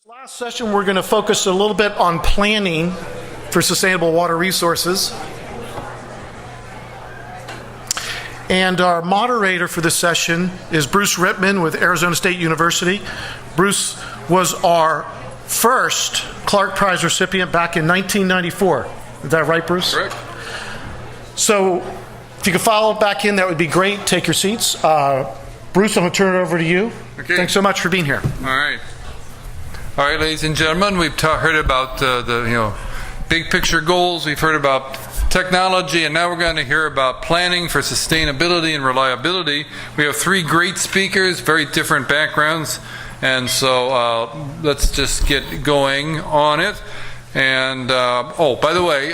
Last session, we're going to focus a little bit on planning for sustainable water resources. And our moderator for this session is Bruce Rittmann with Arizona State University. Bruce was our first Clark Prize recipient back in 1994. Is that right, Bruce? Correct. So if you could follow back in, that would be great. Take your seats. Bruce, I'm going to turn it over to you. Okay. Thanks so much for being here. All right, ladies and gentlemen, we've heard about the big picture goals. We've heard about technology, and now we're going to hear about planning for sustainability and reliability. We have three great speakers, very different backgrounds, and so let's just get going on it. And by the way,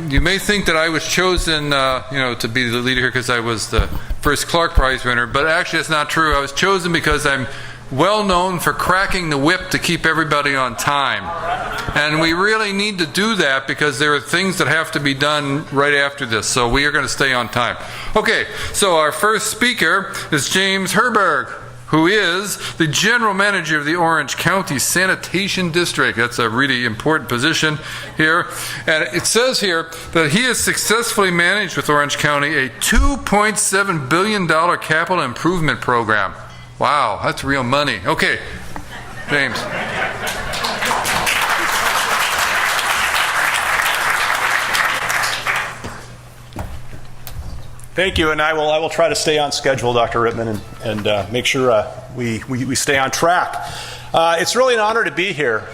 you may think that I was chosen, to be the leader here because I was the first Clark Prize winner, but actually it's not true. I was chosen because I'm well known for cracking the whip to keep everybody on time. And we really need to do that because there are things that have to be done right after this. So we are going to stay on time. Okay, so our first speaker is James Herberg, who is the General Manager of the Orange County Sanitation District. That's a really important position here. And it says here that he has successfully managed with Orange County a $2.7 billion capital improvement program. Wow, that's real money. Okay, James. Thank you, and I will try to stay on schedule, Dr. Rittmann, and make sure we stay on track. It's really an honor to be here.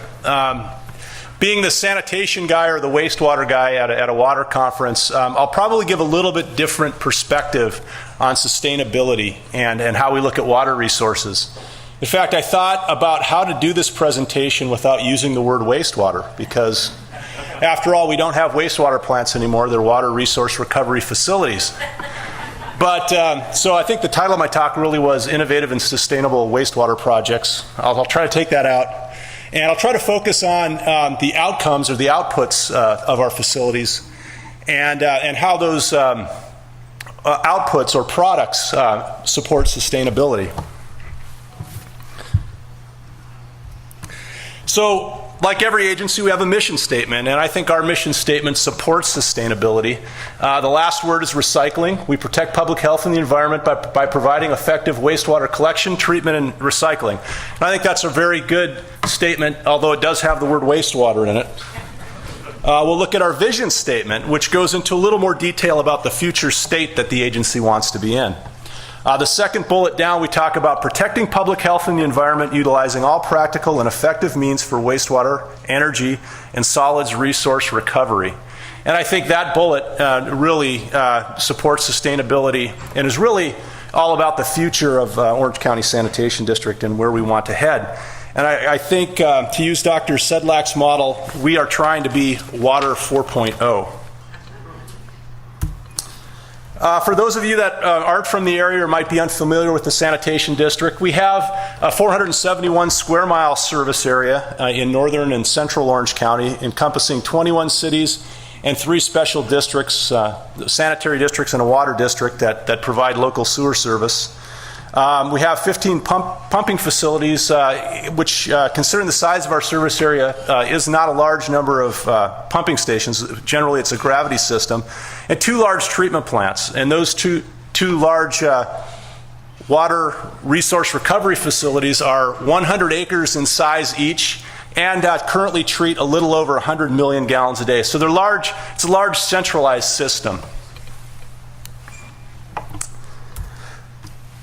Being the sanitation guy or the wastewater guy at a water conference, I'll probably give a little bit different perspective on sustainability and how we look at water resources. In fact, I thought about how to do this presentation without using the word wastewater, because after all, we don't have wastewater plants anymore. They're water resource recovery facilities. But so I think the title of my talk really was Innovative and Sustainable Wastewater Projects. I'll try to take that out. And I'll try to focus on the outcomes or the outputs of our facilities and how those outputs or products support sustainability. So, like every agency, we have a mission statement, and I think our mission statement supports sustainability. The last word is recycling. We protect public health and the environment by providing effective wastewater collection, treatment, and recycling. And I think that's a very good statement, although it does have the word wastewater in it. We'll look at our vision statement, which goes into a little more detail about the future state that the agency wants to be in. The second bullet down, we talk about protecting public health and the environment, utilizing all practical and effective means for wastewater, energy, and solids resource recovery. And I think that bullet really supports sustainability and is really all about the future of Orange County Sanitation District and where we want to head. And I think, to use Dr. Sedlak's model, we are trying to be Water 4.0. For those of you that aren't from the area or might be unfamiliar with the Sanitation District, we have a 471 square mile service area in northern and central Orange County, encompassing 21 cities and 3 special districts, sanitary districts and a water district that provide local sewer service. We have 15 pumping facilities, which, considering the size of our service area, is not a large number of pumping stations. Generally, it's a gravity system. And 2 large treatment plants. And those two large water resource recovery facilities are 100 acres in size each and currently treat a little over 100 million gallons a day. So they're large. It's a large centralized system.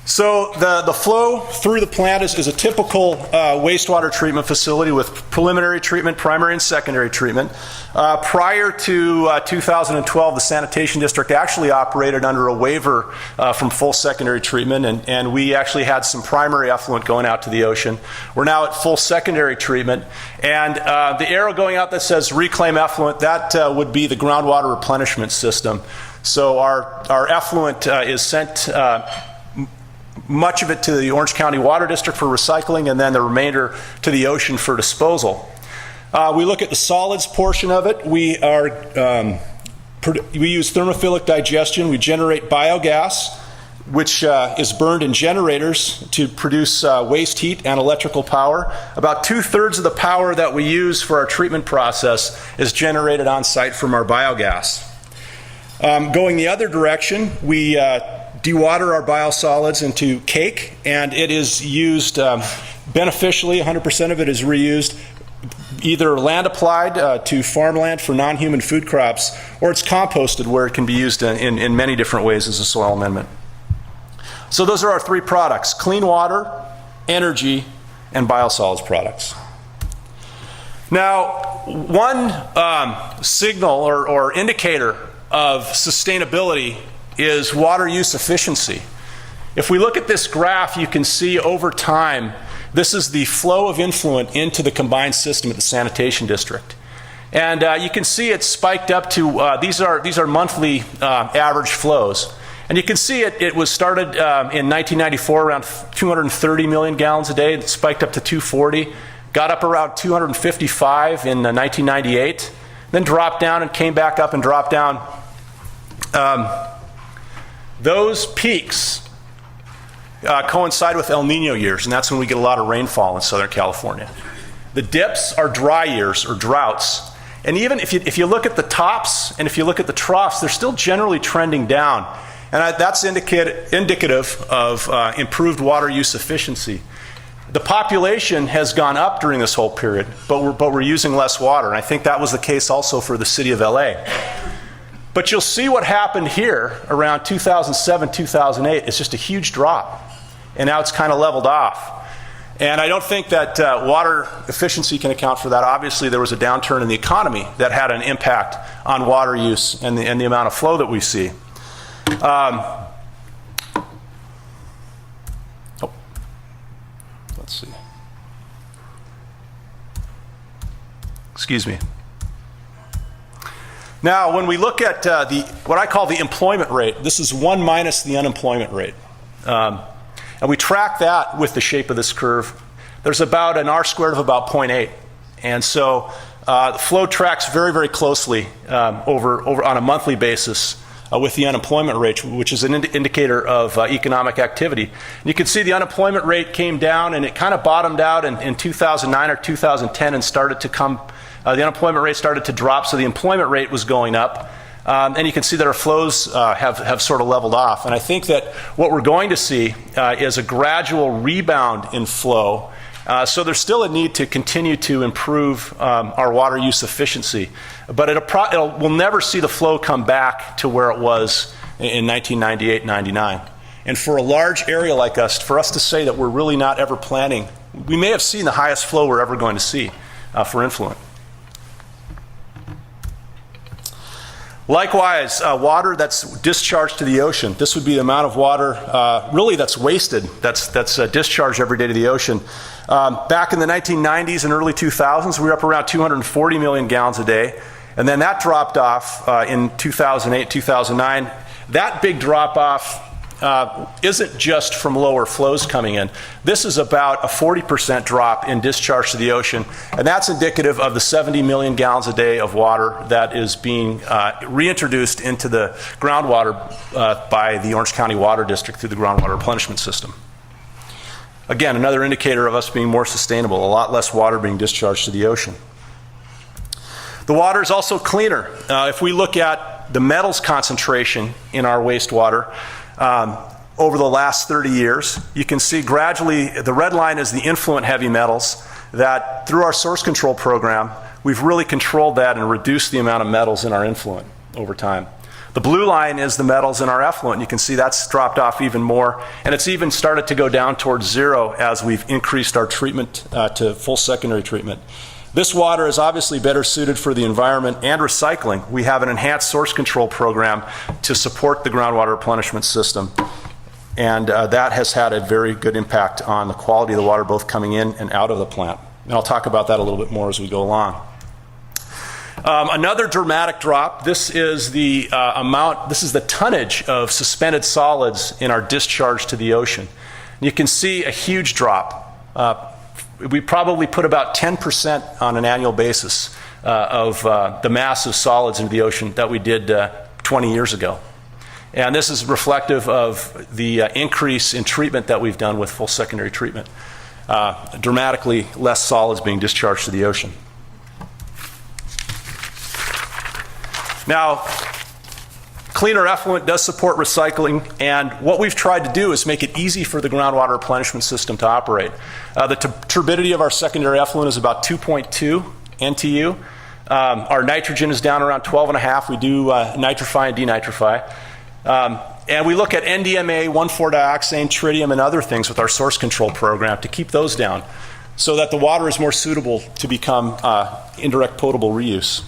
So the flow through the plant is a typical wastewater treatment facility with preliminary treatment, primary and secondary treatment. Prior to 2012, the Sanitation District actually operated under a waiver from full secondary treatment, and we actually had some primary effluent going out to the ocean. We're now at full secondary treatment, and the arrow going out that says reclaim effluent, that would be the groundwater replenishment system. So our effluent is sent much of it to the Orange County Water District for recycling, and then the remainder to the ocean for disposal. We look at the solids portion of it. We use thermophilic digestion. We generate biogas. which is burned in generators to produce waste heat and electrical power. About 2/3 of the power that we use for our treatment process is generated on site from our biogas. Going the other direction, we dewater our biosolids into cake, and it is used beneficially. 100% of it is reused, either land applied to farmland for non-human food crops, or it's composted where it can be used in many different ways as a soil amendment. So those are our three products: clean water, energy, and biosolids products. Now, one signal or indicator of sustainability is water use efficiency. If we look at this graph, you can see over time, this is the flow of influent into the combined system at the sanitation district. And you can see it spiked up to, these are monthly average flows. And you can see it was started in 1994 around 230 million gallons a day. It spiked up to 240, got up around 255 in 1998, then dropped down and came back up and dropped down. Those peaks coincide with El Nino years, and that's when we get a lot of rainfall in Southern California. The dips are dry years or droughts. And even if you look at the tops and if you look at the troughs, they're still generally trending down. And that's indicative of improved water use efficiency. The population has gone up during this whole period, but we're using less water. And I think that was the case also for the city of LA. But you'll see what happened here around 2007, 2008. It's just a huge drop. And now it's kind of leveled off. And I don't think that water efficiency can account for that. Obviously, there was a downturn in the economy that had an impact on water use and the amount of flow that we see. Let's see. Excuse me. Now, when we look at what I call the employment rate, this is 1 minus the unemployment rate. And we track that with the shape of this curve. There's about an R squared of about 0.8. And so the flow tracks very, very closely over on a monthly basis with the unemployment rate, which is an indicator of economic activity. And you can see the unemployment rate came down, and it kind of bottomed out in 2009 or 2010 and started to come, the unemployment rate started to drop, so the employment rate was going up. And you can see that our flows have sort of leveled off. And I think that what we're going to see is a gradual rebound in flow. So there's still a need to continue to improve our water use efficiency. But we'll never see the flow come back to where it was in 1998, 99. And for a large area like us, for us to say that we're really not ever planning, we may have seen the highest flow we're ever going to see for influent. Likewise, water that's discharged to the ocean. This would be the amount of water really that's wasted, that's discharged every day to the ocean. Back in the 1990s and early 2000s, we were up around 240 million gallons a day. And then that dropped off in 2008, 2009. That big drop off isn't just from lower flows coming in. This is about a 40% drop in discharge to the ocean, and that's indicative of the 70 million gallons a day of water that is being reintroduced into the groundwater by the Orange County Water District through the groundwater replenishment system. Again, another indicator of us being more sustainable, a lot less water being discharged to the ocean. The water is also cleaner. If we look at the metals concentration in our wastewater, over the last 30 years, you can see gradually, the red line is the influent heavy metals, that through our source control program, we've really controlled that and reduced the amount of metals in our influent over time. The blue line is the metals in our effluent. You can see that's dropped off even more, and it's even started to go down towards zero as we've increased our treatment to full secondary treatment. This water is obviously better suited for the environment and recycling. We have an enhanced source control program to support the groundwater replenishment system. And that has had a very good impact on the quality of the water, both coming in and out of the plant. And I'll talk about that a little bit more as we go along. Another dramatic drop, this is the this is the tonnage of suspended solids in our discharge to the ocean. And you can see a huge drop. We probably put about 10% on an annual basis of the mass of solids into the ocean that we did 20 years ago. And this is reflective of the increase in treatment that we've done with full secondary treatment. Dramatically less solids being discharged to the ocean. Now, cleaner effluent does support recycling, and what we've tried to do is make it easy for the groundwater replenishment system to operate. The turbidity of our secondary effluent is about 2.2 NTU. Our nitrogen is down around 12.5. We do nitrify and denitrify. And we look at NDMA, 1,4-dioxane, tritium, and other things with our source control program to keep those down so that the water is more suitable to become indirect potable reuse.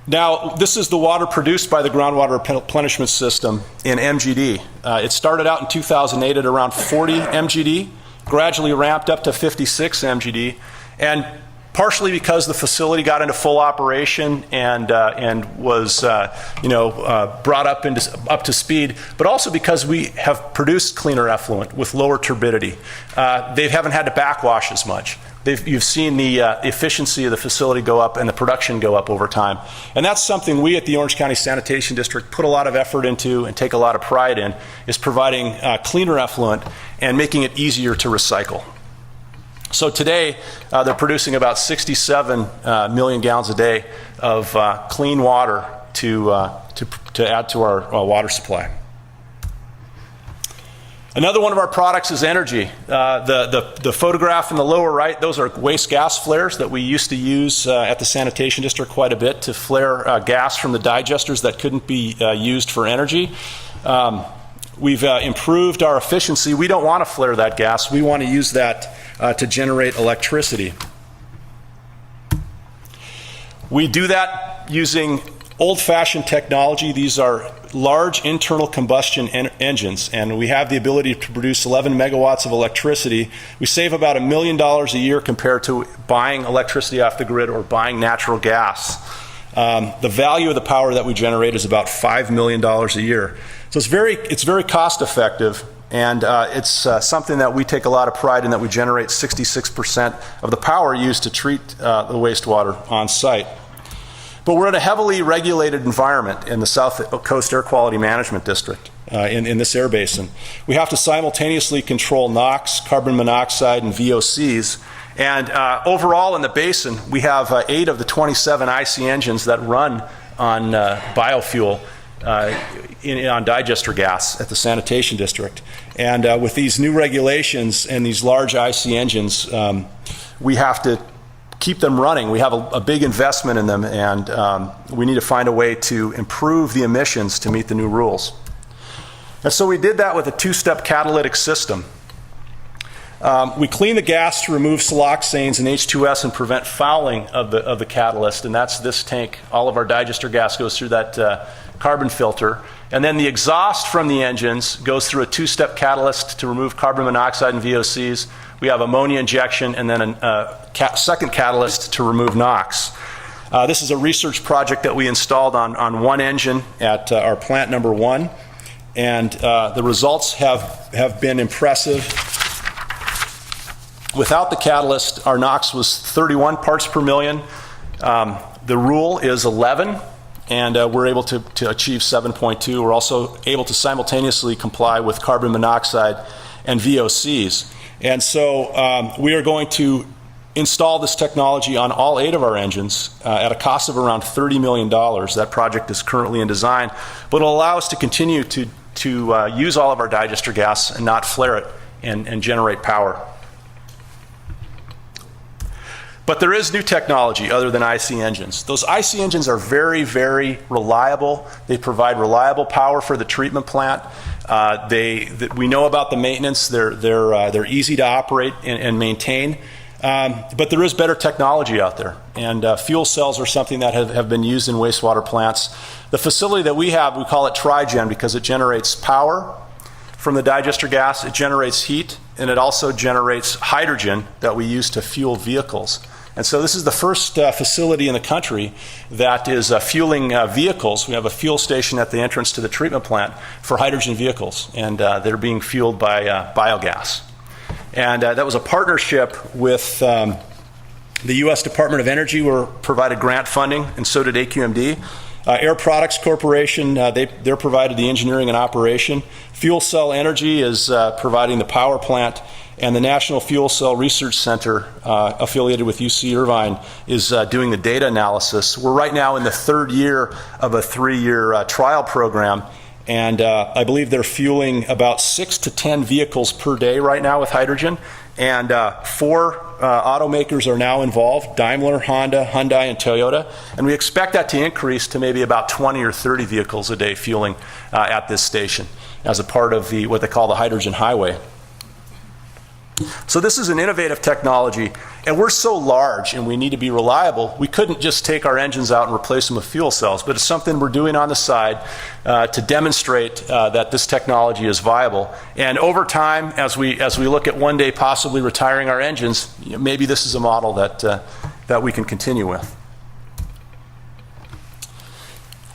Now, this is the water produced by the groundwater replenishment system in MGD. It started out in 2008 at around 40 MGD, gradually ramped up to 56 MGD, and partially because the facility got into full operation and was brought up to speed, but also because we have produced cleaner effluent with lower turbidity. They haven't had to backwash as much. You've seen the efficiency of the facility go up and the production go up over time. And that's something we at the Orange County Sanitation District put a lot of effort into and take a lot of pride in, is providing cleaner effluent and making it easier to recycle. So today, they're producing about 67 million gallons a day of clean water to add to our water supply. Another one of our products is energy. The photograph in the lower right, those are waste gas flares that we used to use at the Sanitation District quite a bit to flare gas from the digesters that couldn't be used for energy. We've improved our efficiency. We don't want to flare that gas. We want to use that to generate electricity. We do that using old-fashioned technology. These are large internal combustion engines, and we have the ability to produce 11 megawatts of electricity. We save about $1 million a year compared to buying electricity off the grid or buying natural gas. The value of the power that we generate is about $5 million a year. So it's very cost effective, and it's something that we take a lot of pride in, that we generate 66% of the power used to treat the wastewater on site. But we're in a heavily regulated environment in the South Coast Air Quality Management District, in this air basin. We have to simultaneously control NOx, carbon monoxide, and VOCs. And overall in the basin, we have 8 of the 27 IC engines that run on biofuel on digester gas at the Sanitation District. And with these new regulations and these large IC engines, we have to keep them running. We have a big investment in them, and we need to find a way to improve the emissions to meet the new rules. And so we did that with a 2-step catalytic system. We clean the gas to remove siloxanes and H2S and prevent fouling of the catalyst, and that's this tank. All of our digester gas goes through that carbon filter. And then the exhaust from the engines goes through a 2-step catalyst to remove carbon monoxide and VOCs. We have ammonia injection, and then a second catalyst to remove NOx. This is a research project that we installed on one engine at our plant number 1, and the results have been impressive. Without the catalyst, our NOx was 31 parts per million. The rule is 11, and we're able to achieve 7.2. We're also able to simultaneously comply with carbon monoxide and VOCs. And so we are going to install this technology on all 8 of our engines at a cost of around $30 million. That project is currently in design, but it'll allow us to continue to use all of our digester gas and not flare it and generate power. But there is new technology other than IC engines. Those IC engines are very, very reliable. They provide reliable power for the treatment plant. We know about the maintenance. They're easy to operate and maintain. But there is better technology out there. And fuel cells are something that have been used in wastewater plants. The facility that we have, we call it Trigen because it generates power from the digester gas. It generates heat, and it also generates hydrogen that we use to fuel vehicles. And so this is the first facility in the country that is fueling vehicles. We have a fuel station at the entrance to the treatment plant for hydrogen vehicles, and they're being fueled by biogas. And that was a partnership with The U.S. Department of Energy provided grant funding, and so did AQMD. Air Products Corporation, they're provided the engineering and operation. Fuel Cell Energy is providing the power plant, and the National Fuel Cell Research Center, affiliated with UC Irvine, is doing the data analysis. We're right now in the third year of a 3-year trial program, and I believe they're fueling about 6 to 10 vehicles per day right now with hydrogen, and 4 automakers are now involved: Daimler, Honda, Hyundai, and Toyota. And we expect that to increase to maybe about 20 or 30 vehicles a day fueling at this station as a part of what they call the hydrogen highway. So this is an innovative technology, and we're so large and we need to be reliable, we couldn't just take our engines out and replace them with fuel cells, but it's something we're doing on the side to demonstrate that this technology is viable. And over time, as we look at one day possibly retiring our engines, maybe this is a model that we can continue with.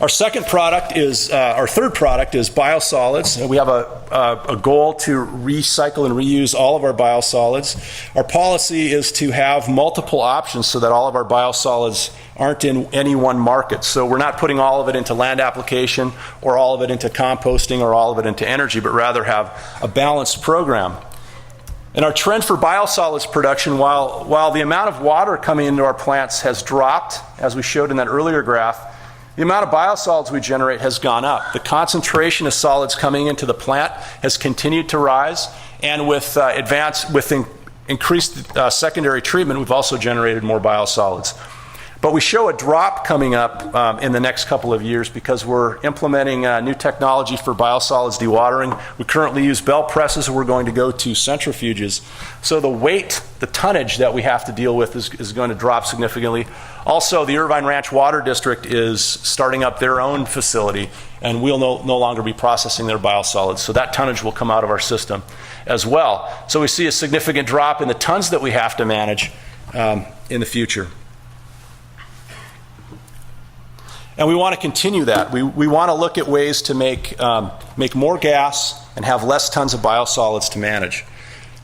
Our third product is biosolids. We have a goal to recycle and reuse all of our biosolids. Our policy is to have multiple options so that all of our biosolids aren't in any one market. So we're not putting all of it into land application or all of it into composting or all of it into energy, but rather have a balanced program. And our trend for biosolids production, while the amount of water coming into our plants has dropped, as we showed in that earlier graph, the amount of biosolids we generate has gone up. The concentration of solids coming into the plant has continued to rise, and with increased secondary treatment, we've also generated more biosolids. But we show a drop coming up in the next couple of years because we're implementing new technology for biosolids dewatering. We currently use bell presses, and we're going to go to centrifuges. So the weight, the tonnage that we have to deal with is going to drop significantly. Also, the Irvine Ranch Water District is starting up their own facility, and we'll no longer be processing their biosolids. So that tonnage will come out of our system as well. So we see a significant drop in the tons that we have to manage in the future. And we want to continue that. We want to look at ways to make more gas and have less tons of biosolids to manage.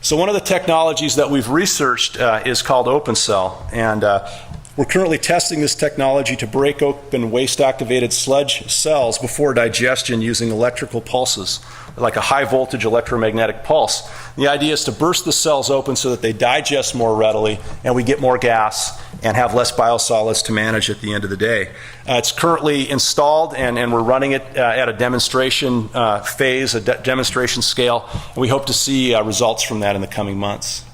So one of the technologies that we've researched is called OpenCell, and we're currently testing this technology to break open waste-activated sludge cells before digestion using electrical pulses, like a high-voltage electromagnetic pulse. The idea is to burst the cells open so that they digest more readily and we get more gas and have less biosolids to manage at the end of the day. It's currently installed, and we're running it at a demonstration phase, a demonstration scale, and we hope to see results from that in the coming months.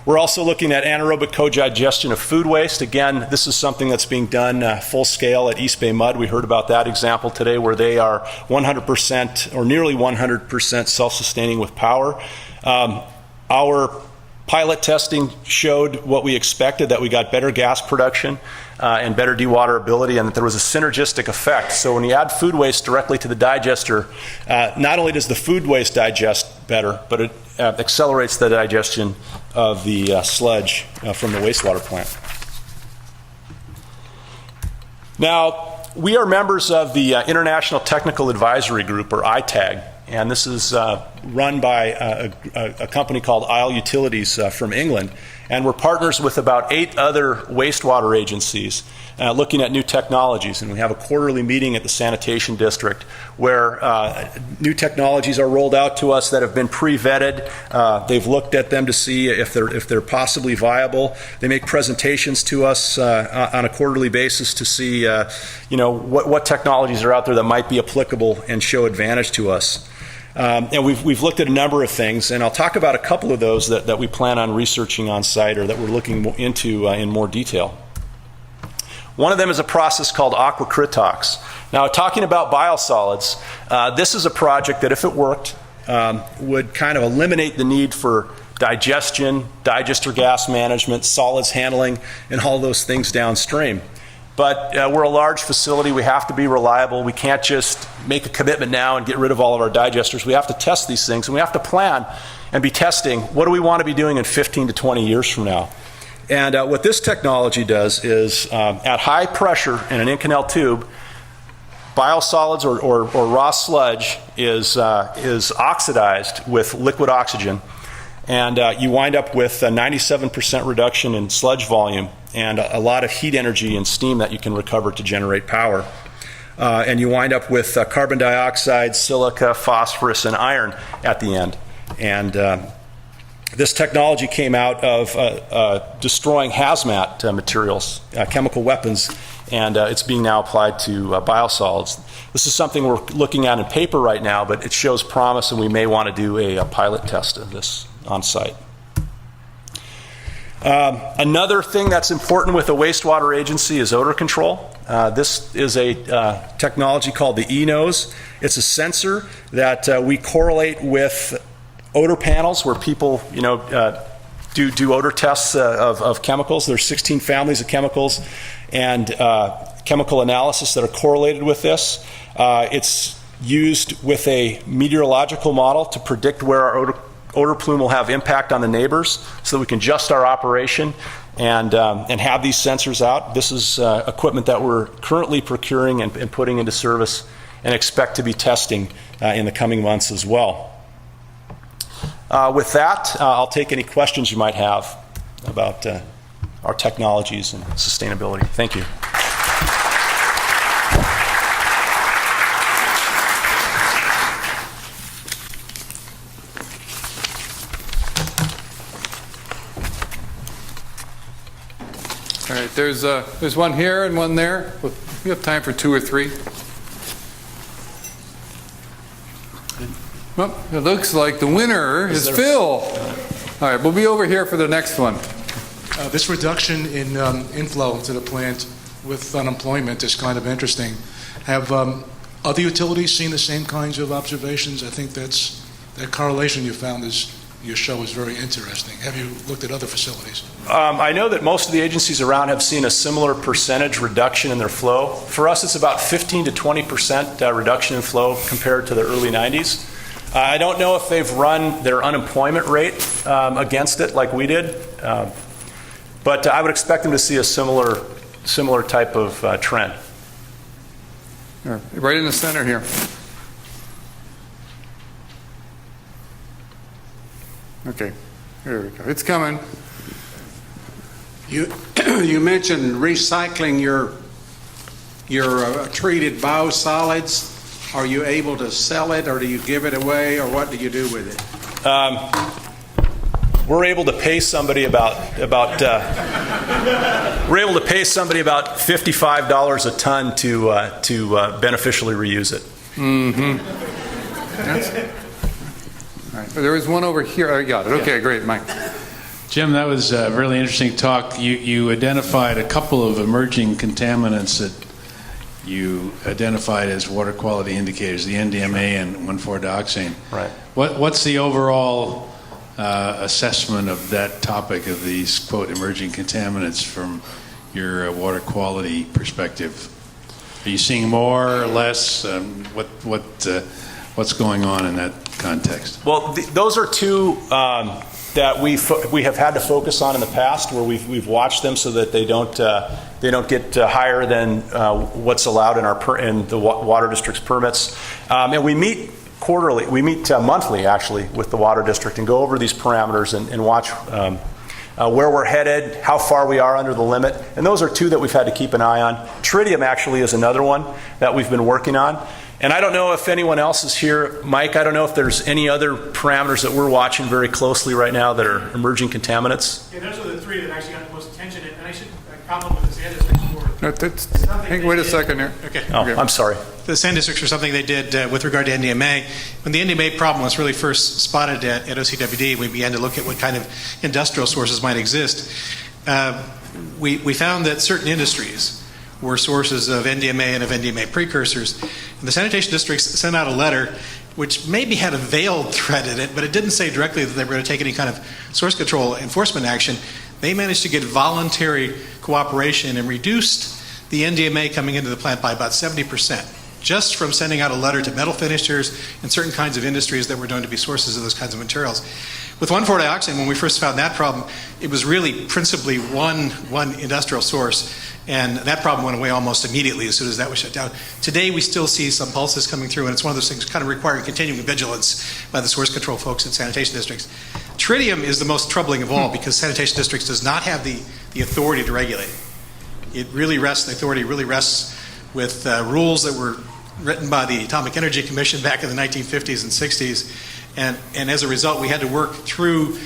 We're also looking at anaerobic co-digestion of food waste. Again, this is something that's being done full scale at East Bay Mud. We heard about that example today where they are 100% or nearly 100% self-sustaining with power. Our pilot testing showed what we expected, that we got better gas production and better dewaterability, and that there was a synergistic effect. So when you add food waste directly to the digester, not only does the food waste digest better, but it accelerates the digestion of the sludge from the wastewater plant. Now, we are members of the International Technical Advisory Group, or ITAG, and this is run by a company called Isle Utilities from England. And we're partners with about 8 other wastewater agencies looking at new technologies. And we have a quarterly meeting at the Sanitation District where new technologies are rolled out to us that have been pre-vetted. They've looked at them to see if they're possibly viable. They make presentations to us on a quarterly basis to see what technologies are out there that might be applicable and show advantage to us. And we've looked at a number of things, and I'll talk about a couple of those that we plan on researching on site or that we're looking into in more detail. One of them is a process called Aquacritics. Now, talking about biosolids, this is a project that, if it worked, would kind of eliminate the need for digestion, digester gas management, solids handling, and all those things downstream. But we're a large facility. We have to be reliable. We can't just make a commitment now and get rid of all of our digesters. We have to test these things, and we have to plan and be testing what do we want to be doing in 15 to 20 years from now. And what this technology does is, at high pressure in an Inconel tube, biosolids or raw sludge is oxidized with liquid oxygen. And you wind up with a 97% reduction in sludge volume and a lot of heat energy and steam that you can recover to generate power. And you wind up with carbon dioxide, silica, phosphorus, and iron at the end. And this technology came out of destroying hazmat materials, chemical weapons, and it's being now applied to biosolids. This is something we're looking at in paper right now, but it shows promise, and we may want to do a pilot test of this on site. Another thing that's important with a wastewater agency is odor control. This is a technology called the eNose. It's a sensor that we correlate with odor panels where people, do odor tests of chemicals. There's 16 families of chemicals and chemical analysis that are correlated with this. It's used with a meteorological model to predict where our odor plume will have impact on the neighbors so that we can adjust our operation and have these sensors out. This is equipment that we're currently procuring and putting into service and expect to be testing in the coming months as well. With that, I'll take any questions you might have about our technologies and sustainability. Thank you. All right, there's one here and one there. We have time for 2 or 3. Well, it looks like the winner is Phil. All right, we'll be over here for the next one. This reduction in inflow to the plant with unemployment is kind of interesting. Have other utilities seen the same kinds of observations? I think that correlation you found your show is very interesting. Have you looked at other facilities? I know that most of the agencies around have seen a similar percentage reduction in their flow. For us, it's about 15 to 20% reduction in flow compared to the early 90s. I don't know if they've run their unemployment rate against it like we did, but I would expect them to see a similar type of trend. Right in the center here. Okay, here we go. It's coming. You mentioned recycling your treated biosolids. Are you able to sell it, or do you give it away, or what do you do with it? We're able to pay somebody about $55 a ton to beneficially reuse it. Mm-hmm. All right. There was one over here. I got it. Okay, great, Mike. Jim, that was a really interesting talk. You identified a couple of emerging contaminants that you identified as water quality indicators, the NDMA and 1,4-dioxane. Right. What's the overall assessment of that topic, of these, quote, emerging contaminants from your water quality perspective? Are you seeing more or less? What's going on in that context? Well, those are two that we have had to focus on in the past, where we've watched them so that they don't get higher than what's allowed in the water district's permits. And we meet quarterly, monthly actually with the water district and go over these parameters and watch where we're headed, how far we are under the limit. And those are two that we've had to keep an eye on. Tritium actually is another one that we've been working on. And I don't know if anyone else is here. Mike, I don't know if there's any other parameters that we're watching very closely right now that are emerging contaminants. Yeah, those are the 3 that actually got the most attention. And I should compliment the Sand Districts for Wait a second here. Okay. Oh, okay. I'm sorry. The Sand Districts for something they did with regard to NDMA. When the NDMA problem was really first spotted at OCWD, we began to look at what kind of industrial sources might exist. We found that certain industries were sources of NDMA and of NDMA precursors. And the sanitation districts sent out a letter which maybe had a veiled threat in it, but it didn't say directly that they were going to take any kind of source control enforcement action. They managed to get voluntary cooperation and reduced the NDMA coming into the plant by about 70%, just from sending out a letter to metal finishers and certain kinds of industries that were known to be sources of those kinds of materials. With 1,4-dioxane, when we first found that problem, it was really principally one industrial source, and that problem went away almost immediately as soon as that was shut down. Today, we still see some pulses coming through, and it's one of those things kind of requiring continuing vigilance by the source control folks in sanitation districts. Tritium is the most troubling of all because sanitation districts does not have the authority to regulate. The authority really rests with rules that were written by the Atomic Energy Commission back in the 1950s and 60s. And as a result, we had to work through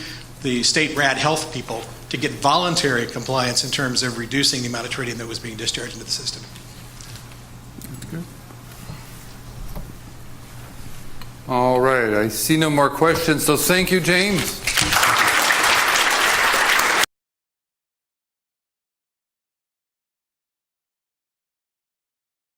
the state rad health people to get voluntary compliance in terms of reducing the amount of tritium that was being discharged into the system. All right, I see no more questions, so thank you, James.